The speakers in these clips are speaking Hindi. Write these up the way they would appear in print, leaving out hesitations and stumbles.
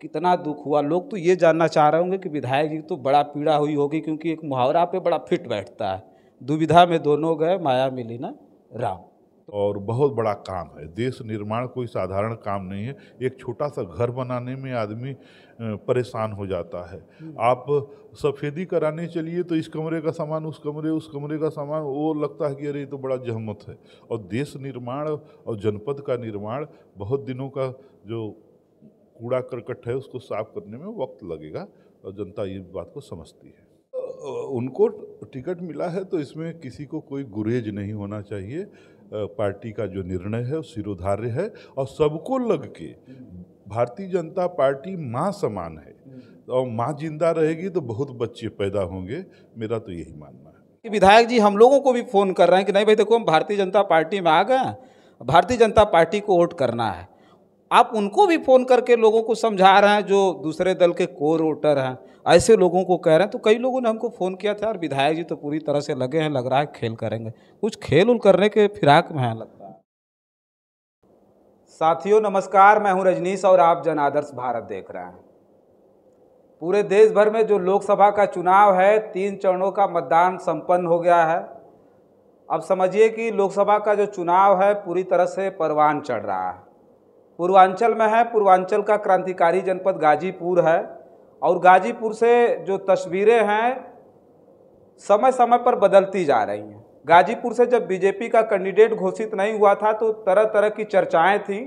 कितना दुख हुआ। लोग तो ये जानना चाह रहे होंगे कि विधायक जी तो बड़ा पीड़ा हुई होगी, क्योंकि एक मुहावरा पे बड़ा फिट बैठता है, दुविधा में दोनों गए माया मिली ना राम। और बहुत बड़ा काम है। देश निर्माण कोई साधारण काम नहीं है। एक छोटा सा घर बनाने में आदमी परेशान हो जाता है। आप सफ़ेदी कराने चलिए तो इस कमरे का सामान उस कमरे का सामान, वो लगता है कि अरे ये तो बड़ा जहमत है। और देश निर्माण और जनपद का निर्माण बहुत दिनों का जो कूड़ा करकट है उसको साफ करने में वक्त लगेगा, और जनता ये बात को समझती है। उनको टिकट मिला है तो इसमें किसी को कोई गुरेज नहीं होना चाहिए। पार्टी का जो निर्णय है वो सिरोधार्य है, और सबको लग के भारतीय जनता पार्टी माँ समान है, और माँ जिंदा रहेगी तो बहुत बच्चे पैदा होंगे। मेरा तो यही मानना है कि विधायक जी हम लोगों को भी फ़ोन कर रहे हैं कि नहीं भाई देखो हम भारतीय जनता पार्टी में आ गए हैं, भारतीय जनता पार्टी को वोट करना है। आप उनको भी फ़ोन करके लोगों को समझा रहे हैं जो दूसरे दल के कोर वोटर हैं, ऐसे लोगों को कह रहे हैं। तो कई लोगों ने हमको फ़ोन किया था और विधायक जी तो पूरी तरह से लगे हैं, लग रहा है खेल करेंगे, कुछ खेल उल करने के फिराक में है लगता है। साथियों नमस्कार, मैं हूं रजनीश और आप जन आदर्श भारत देख रहे हैं। पूरे देश भर में जो लोकसभा का चुनाव है, 3 चरणों का मतदान संपन्न हो गया है। अब समझिए कि लोकसभा का जो चुनाव है पूरी तरह से परवान चढ़ रहा है। पूर्वांचल में है, पूर्वांचल का क्रांतिकारी जनपद गाजीपुर है, और गाजीपुर से जो तस्वीरें हैं समय समय पर बदलती जा रही हैं। गाजीपुर से जब बीजेपी का कैंडिडेट घोषित नहीं हुआ था तो तरह तरह की चर्चाएं थी,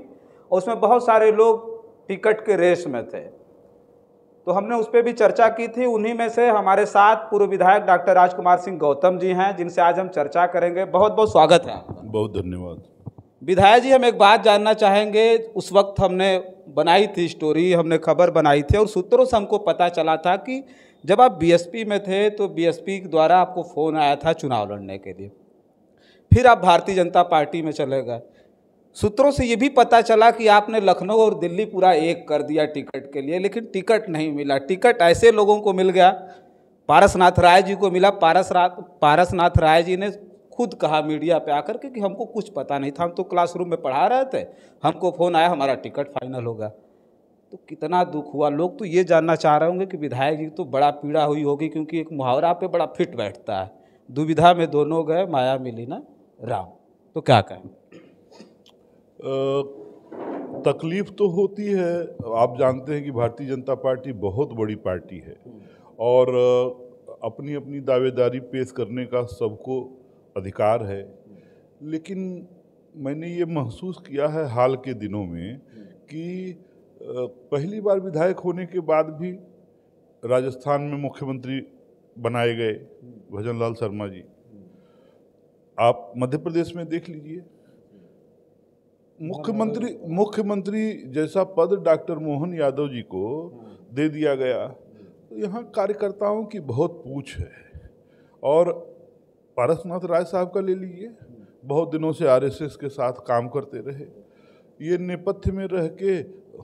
और उसमें बहुत सारे लोग टिकट के रेस में थे, तो हमने उस पर भी चर्चा की थी। उन्हीं में से हमारे साथ पूर्व विधायक डॉक्टर राजकुमार सिंह गौतम जी हैं, जिनसे आज हम चर्चा करेंगे। बहुत बहुत स्वागत है आपका। बहुत धन्यवाद। विधायक जी हम एक बात जानना चाहेंगे, उस वक्त हमने बनाई थी स्टोरी, हमने खबर बनाई थी, और सूत्रों से हमको पता चला था कि जब आप बीएसपी में थे तो बीएसपी द्वारा आपको फ़ोन आया था चुनाव लड़ने के लिए, फिर आप भारतीय जनता पार्टी में चले गए। सूत्रों से ये भी पता चला कि आपने लखनऊ और दिल्ली पूरा एक कर दिया टिकट के लिए, लेकिन टिकट नहीं मिला। टिकट ऐसे लोगों को मिल गया, पारसनाथ राय जी को मिला। पारसनाथ राय जी ने खुद कहा मीडिया पे आकर के कि हमको कुछ पता नहीं था, हम तो क्लासरूम में पढ़ा रहे थे, हमको फ़ोन आया, हमारा टिकट फाइनल हो गया। तो कितना दुख हुआ। लोग तो ये जानना चाह रहे होंगे कि विधायक जी तो बड़ा पीड़ा हुई होगी, क्योंकि एक मुहावरा पे बड़ा फिट बैठता है, दुविधा में दोनों गए माया मिली ना राम। तो क्या कहें? तकलीफ तो होती है। आप जानते हैं कि भारतीय जनता पार्टी बहुत बड़ी पार्टी है, और अपनी अपनी दावेदारी पेश करने का सबको अधिकार है। लेकिन मैंने ये महसूस किया है हाल के दिनों में कि पहली बार विधायक होने के बाद भी राजस्थान में मुख्यमंत्री बनाए गए भजन लाल शर्मा जी। आप मध्य प्रदेश में देख लीजिए, मुख्यमंत्री जैसा पद डॉक्टर मोहन यादव जी को दे दिया गया। तो यहाँ कार्यकर्ताओं की बहुत पूछ है। और पारसनाथ राय साहब का ले लीजिए, बहुत दिनों से आरएसएस के साथ काम करते रहे, ये नेपथ्य में रह के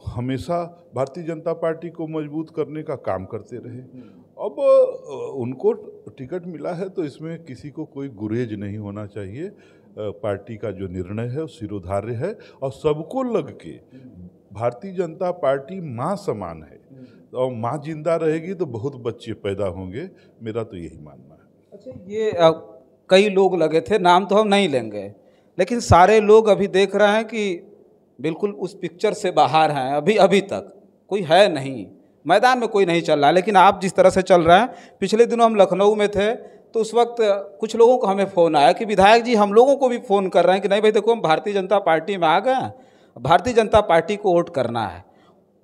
हमेशा भारतीय जनता पार्टी को मजबूत करने का काम करते रहे। अब उनको टिकट मिला है तो इसमें किसी को कोई गुरेज नहीं होना चाहिए। पार्टी का जो निर्णय है वो सिरोधार्य है, और सबको लग के भारतीय जनता पार्टी माँ समान है, और माँ जिंदा रहेगी तो बहुत बच्चे पैदा होंगे। मेरा तो यही मानना है। अच्छा, ये कई लोग लगे थे, नाम तो हम नहीं लेंगे, लेकिन सारे लोग अभी देख रहे हैं कि बिल्कुल उस पिक्चर से बाहर हैं। अभी तक कोई है नहीं, मैदान में कोई नहीं चल रहा है। लेकिन आप जिस तरह से चल रहे हैं, पिछले दिनों हम लखनऊ में थे तो उस वक्त कुछ लोगों को हमें फ़ोन आया कि विधायक जी हम लोगों को भी फ़ोन कर रहे हैं कि नहीं भाई देखो हम भारतीय जनता पार्टी में आ गए हैं, भारतीय जनता पार्टी को वोट करना है।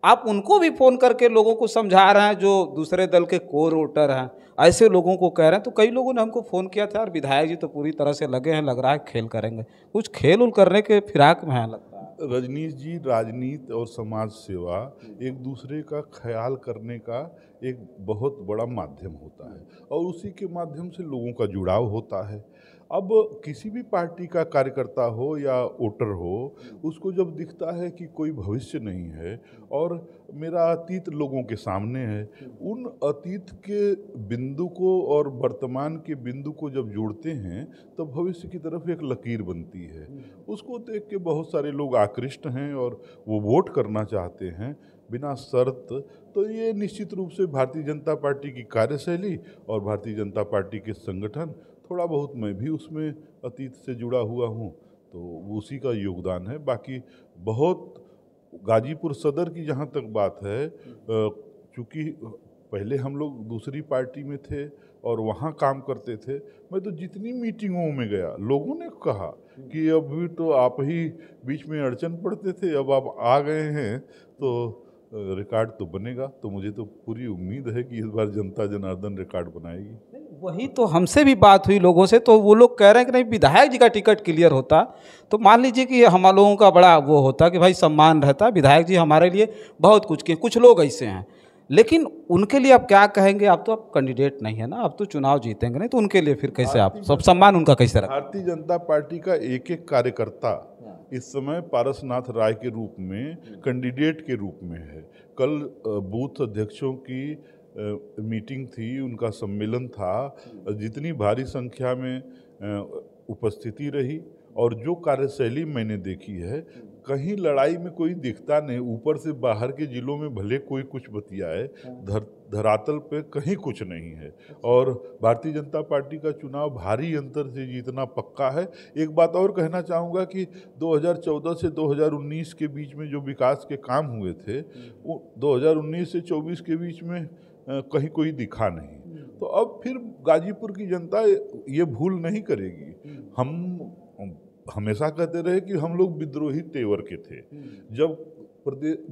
आप उनको भी फ़ोन करके लोगों को समझा रहे हैं जो दूसरे दल के कोर वोटर हैं, ऐसे लोगों को कह रहे हैं। तो कई लोगों ने हमको फ़ोन किया था और विधायक जी तो पूरी तरह से लगे हैं, लग रहा है खेल करेंगे, कुछ खेल उल करने के फिराक में है लगता है। रजनीश जी, राजनीति और समाज सेवा एक दूसरे का ख्याल करने का एक बहुत बड़ा माध्यम होता है, और उसी के माध्यम से लोगों का जुड़ाव होता है। अब किसी भी पार्टी का कार्यकर्ता हो या वोटर हो, उसको जब दिखता है कि कोई भविष्य नहीं है और मेरा अतीत लोगों के सामने है, उन अतीत के बिंदु को और वर्तमान के बिंदु को जब जोड़ते हैं तो भविष्य की तरफ एक लकीर बनती है। उसको देख के बहुत सारे लोग आकृष्ट हैं और वो वोट करना चाहते हैं। बिना शर्त, तो ये निश्चित रूप से भारतीय जनता पार्टी की कार्यशैली और भारतीय जनता पार्टी के संगठन, थोड़ा बहुत मैं भी उसमें अतीत से जुड़ा हुआ हूँ, तो उसी का योगदान है। बाकी बहुत गाजीपुर सदर की जहाँ तक बात है, चूँकि पहले हम लोग दूसरी पार्टी में थे और वहाँ काम करते थे, मैं तो जितनी मीटिंगों में गया, लोगों ने कहा कि अभी तो आप ही बीच में अड़चन पड़ते थे, अब आप आ गए हैं तो रिकॉर्ड तो बनेगा। तो मुझे तो पूरी उम्मीद है कि इस बार जनता जनार्दन रिकॉर्ड बनाएगी। वही तो हमसे भी बात हुई लोगों से, तो वो लोग कह रहे हैं कि नहीं, विधायक जी का टिकट क्लियर होता तो मान लीजिए कि हम लोगों का बड़ा वो होता कि भाई सम्मान रहता, विधायक जी हमारे लिए बहुत कुछ किए। कुछ लोग ऐसे हैं, लेकिन उनके लिए आप क्या कहेंगे? आप तो आप कैंडिडेट नहीं है ना, आप तो चुनाव जीतेंगे नहीं, तो उनके लिए फिर कैसे आप सब सम्मान उनका कैसे रखें? भारतीय जनता पार्टी का एक एक कार्यकर्ता इस समय पारसनाथ राय के रूप में कैंडिडेट के रूप में है। कल बूथ अध्यक्षों की मीटिंग थी, उनका सम्मेलन था, जितनी भारी संख्या में उपस्थिति रही और जो कार्यशैली मैंने देखी है, कहीं लड़ाई में कोई दिखता नहीं। ऊपर से बाहर के जिलों में भले कोई कुछ बतियाए, धरातल पे कहीं कुछ नहीं है। और भारतीय जनता पार्टी का चुनाव भारी अंतर से जीतना पक्का है। एक बात और कहना चाहूँगा कि 2014 से 2019 के बीच में जो विकास के काम हुए थे, वो 2019 से 24 के बीच में कहीं कोई दिखा नहीं। तो अब फिर गाजीपुर की जनता ये भूल नहीं करेगी। हम हमेशा कहते रहे कि हम लोग विद्रोही तेवर के थे। जब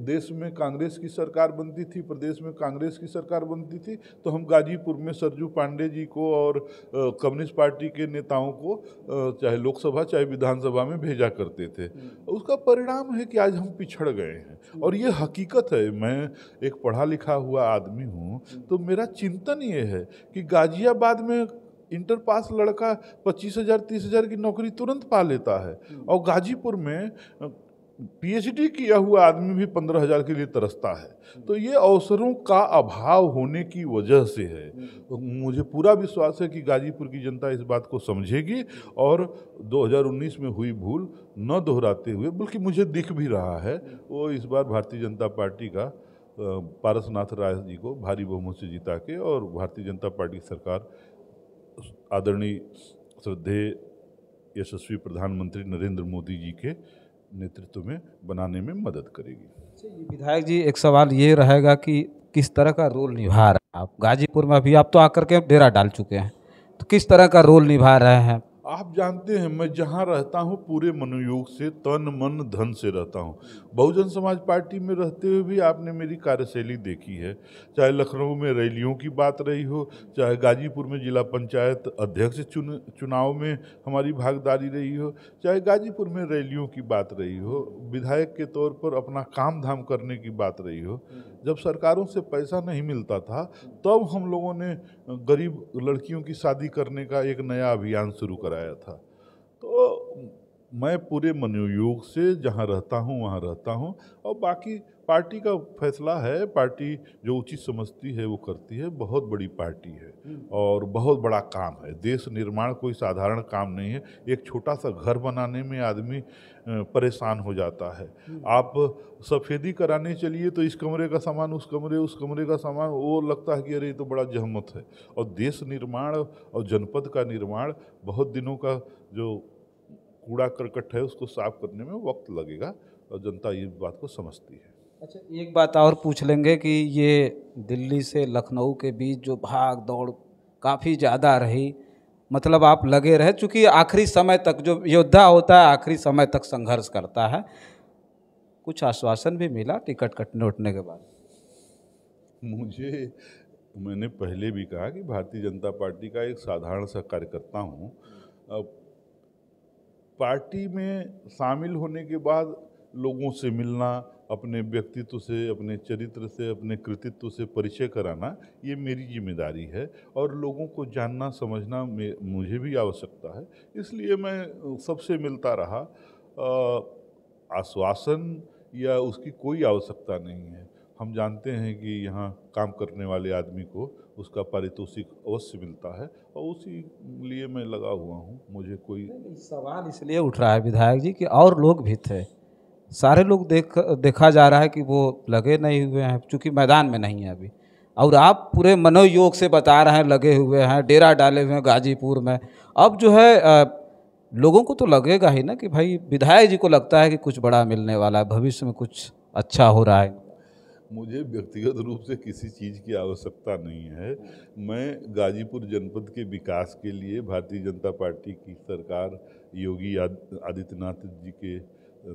देश में कांग्रेस की सरकार बनती थी, प्रदेश में कांग्रेस की सरकार बनती थी, तो हम गाजीपुर में सरजू पांडे जी को और कम्युनिस्ट पार्टी के नेताओं को चाहे लोकसभा चाहे विधानसभा में भेजा करते थे। उसका परिणाम है कि आज हम पिछड़ गए हैं और ये हकीकत है। मैं एक पढ़ा लिखा हुआ आदमी हूँ, तो मेरा चिंतन ये है कि गाजियाबाद में इंटर पास लड़का 25,000 30,000 की नौकरी तुरंत पा लेता है और गाजीपुर में पीएचडी किया हुआ आदमी भी 15,000 के लिए तरसता है। तो ये अवसरों का अभाव होने की वजह से है। तो मुझे पूरा विश्वास है कि गाजीपुर की जनता इस बात को समझेगी और 2019 में हुई भूल न दोहराते हुए, बल्कि मुझे दिख भी रहा है, वो इस बार भारतीय जनता पार्टी का पारसनाथ राय जी को भारी बहुमत से जिता के और भारतीय जनता पार्टी की सरकार आदरणीय श्रद्धेय यशस्वी प्रधानमंत्री नरेंद्र मोदी जी के नेतृत्व में बनाने में मदद करेगी। विधायक जी, एक सवाल ये रहेगा कि किस तरह का रोल निभा रहे हैं आप गाजीपुर में? अभी आप तो आकर के डेरा डाल चुके हैं, तो किस तरह का रोल निभा रहे हैं? आप जानते हैं, मैं जहाँ रहता हूँ पूरे मनोयोग से, तन मन धन से रहता हूँ। बहुजन समाज पार्टी में रहते हुए भी आपने मेरी कार्यशैली देखी है, चाहे लखनऊ में रैलियों की बात रही हो, चाहे गाजीपुर में जिला पंचायत अध्यक्ष चुनाव में हमारी भागीदारी रही हो, चाहे गाजीपुर में रैलियों की बात रही हो, विधायक के तौर पर अपना काम धाम करने की बात रही हो। जब सरकारों से पैसा नहीं मिलता था, तब हम लोगों ने गरीब लड़कियों की शादी करने का एक नया अभियान शुरू कराया था। तो मैं पूरे मनोयोग से जहाँ रहता हूँ वहाँ रहता हूँ और बाकी पार्टी का फैसला है। पार्टी जो उचित समझती है वो करती है। बहुत बड़ी पार्टी है और बहुत बड़ा काम है। देश निर्माण कोई साधारण काम नहीं है। एक छोटा सा घर बनाने में आदमी परेशान हो जाता है। आप सफ़ेदी कराने चलिए तो इस कमरे का सामान उस कमरे का सामान, वो लगता है कि अरे ये तो बड़ा जहमत है। और देश निर्माण और जनपद का निर्माण, बहुत दिनों का जो कूड़ा करकट है उसको साफ करने में वक्त लगेगा और जनता ये बात को समझती है। अच्छा, एक बात और पूछ लेंगे कि ये दिल्ली से लखनऊ के बीच जो भाग दौड़ काफ़ी ज़्यादा रही, मतलब आप लगे रहे, चूँकि आखिरी समय तक जो योद्धा होता है आखिरी समय तक संघर्ष करता है, कुछ आश्वासन भी मिला टिकट कटने उठने के बाद? मैंने पहले भी कहा कि भारतीय जनता पार्टी का एक साधारण सा कार्यकर्ता हूँ। पार्टी में शामिल होने के बाद लोगों से मिलना, अपने व्यक्तित्व से, अपने चरित्र से, अपने कृतित्व से परिचय कराना, ये मेरी जिम्मेदारी है और लोगों को जानना समझना मुझे भी आवश्यकता है। इसलिए मैं सबसे मिलता रहा। आश्वासन या उसकी कोई आवश्यकता नहीं है। हम जानते हैं कि यहाँ काम करने वाले आदमी को उसका पारितोषिक अवश्य मिलता है और उसी लिए मैं लगा हुआ हूँ। मुझे कोई सवाल इसलिए उठ रहा है विधायक जी कि और लोग भी थे, सारे लोग देखा जा रहा है कि वो लगे नहीं हुए हैं, चूँकि मैदान में नहीं है अभी। और आप पूरे मनोयोग से बता रहे हैं लगे हुए हैं, डेरा डाले हुए हैं गाजीपुर में। अब जो है लोगों को तो लगेगा ही ना कि भाई विधायक जी को लगता है कि कुछ बड़ा मिलने वाला है, भविष्य में कुछ अच्छा हो रहा है। मुझे व्यक्तिगत रूप से किसी चीज़ की आवश्यकता नहीं है। मैं गाजीपुर जनपद के विकास के लिए भारतीय जनता पार्टी की सरकार योगी आदित्यनाथ जी के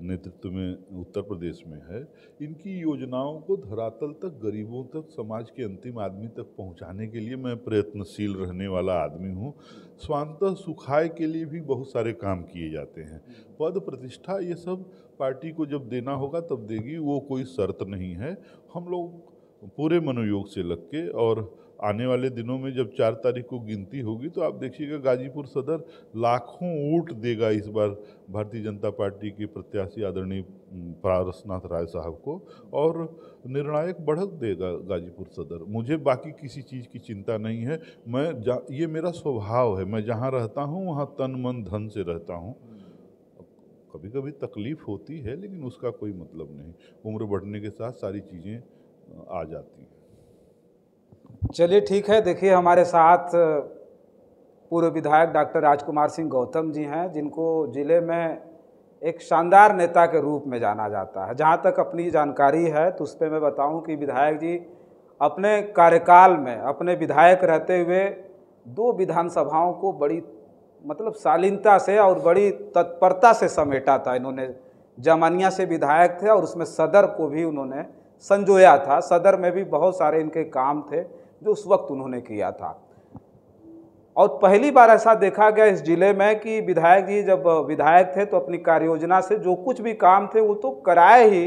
नेतृत्व में उत्तर प्रदेश में है, इनकी योजनाओं को धरातल तक, गरीबों तक, समाज के अंतिम आदमी तक पहुंचाने के लिए मैं प्रयत्नशील रहने वाला आदमी हूं। स्वांतः सुखाय के लिए भी बहुत सारे काम किए जाते हैं। पद प्रतिष्ठा ये सब पार्टी को जब देना होगा तब देगी, वो कोई शर्त नहीं है। हम लोग पूरे मनोयोग से लग के, और आने वाले दिनों में जब 4 तारीख को गिनती होगी तो आप देखिएगा गाजीपुर सदर लाखों वोट देगा इस बार भारतीय जनता पार्टी के प्रत्याशी आदरणीय पारसनाथ राय साहब को, और निर्णायक बढ़त देगा गाजीपुर सदर। मुझे बाकी किसी चीज़ की चिंता नहीं है। ये मेरा स्वभाव है, मैं जहाँ रहता हूँ वहाँ तन मन धन से रहता हूँ। कभी कभी तकलीफ होती है लेकिन उसका कोई मतलब नहीं, उम्र बढ़ने के साथ सारी चीज़ें आ जाती हैं। चलिए ठीक है, देखिए हमारे साथ पूर्व विधायक डॉक्टर राजकुमार सिंह गौतम जी हैं, जिनको ज़िले में एक शानदार नेता के रूप में जाना जाता है। जहाँ तक अपनी जानकारी है तो उस पर मैं बताऊं कि विधायक जी अपने कार्यकाल में, अपने विधायक रहते हुए 2 विधानसभाओं को बड़ी शालीनता से और बड़ी तत्परता से समेटा था इन्होंने। जामानिया से विधायक थे और उसमें सदर को भी उन्होंने संजोया था। सदर में भी बहुत सारे इनके काम थे जो उस वक्त उन्होंने किया था। और पहली बार ऐसा देखा गया इस जिले में कि विधायक जी जब विधायक थे तो अपनी कार्य योजना से जो कुछ भी काम थे वो तो कराए ही,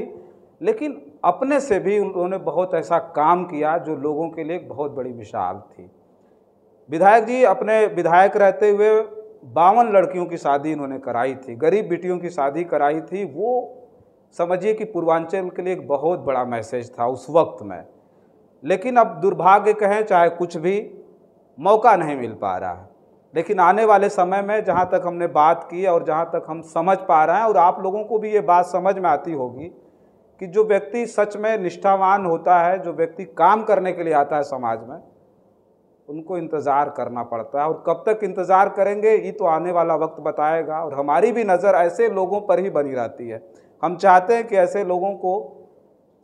लेकिन अपने से भी उन्होंने बहुत ऐसा काम किया जो लोगों के लिए बहुत बड़ी मिसाल थी। विधायक जी अपने विधायक रहते हुए 52 लड़कियों की शादी इन्होंने कराई थी, गरीब बेटियों की शादी कराई थी। वो समझिए कि पूर्वांचल के लिए एक बहुत बड़ा मैसेज था उस वक्त में। लेकिन अब दुर्भाग्य कहें चाहे कुछ भी, मौका नहीं मिल पा रहा है। लेकिन आने वाले समय में जहाँ तक हमने बात की और जहाँ तक हम समझ पा रहे हैं, और आप लोगों को भी ये बात समझ में आती होगी कि जो व्यक्ति सच में निष्ठावान होता है, जो व्यक्ति काम करने के लिए आता है समाज में, उनको इंतज़ार करना पड़ता है। और कब तक इंतज़ार करेंगे ये तो आने वाला वक्त बताएगा। और हमारी भी नज़र ऐसे लोगों पर ही बनी रहती है। हम चाहते हैं कि ऐसे लोगों को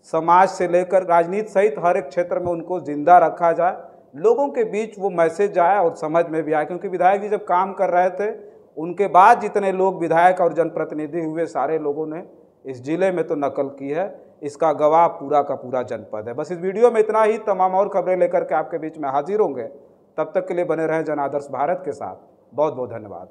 समाज से लेकर राजनीति सहित हर एक क्षेत्र में उनको जिंदा रखा जाए, लोगों के बीच वो मैसेज जाए और समझ में भी आए। क्योंकि विधायक जी जब काम कर रहे थे, उनके बाद जितने लोग विधायक और जनप्रतिनिधि हुए, सारे लोगों ने इस जिले में तो नकल की है। इसका गवाह पूरा का पूरा जनपद है। बस इस वीडियो में इतना ही। तमाम और खबरें लेकर के आपके बीच में हाजिर होंगे। तब तक के लिए बने रहें जन आदर्श भारत के साथ। बहुत बहुत धन्यवाद।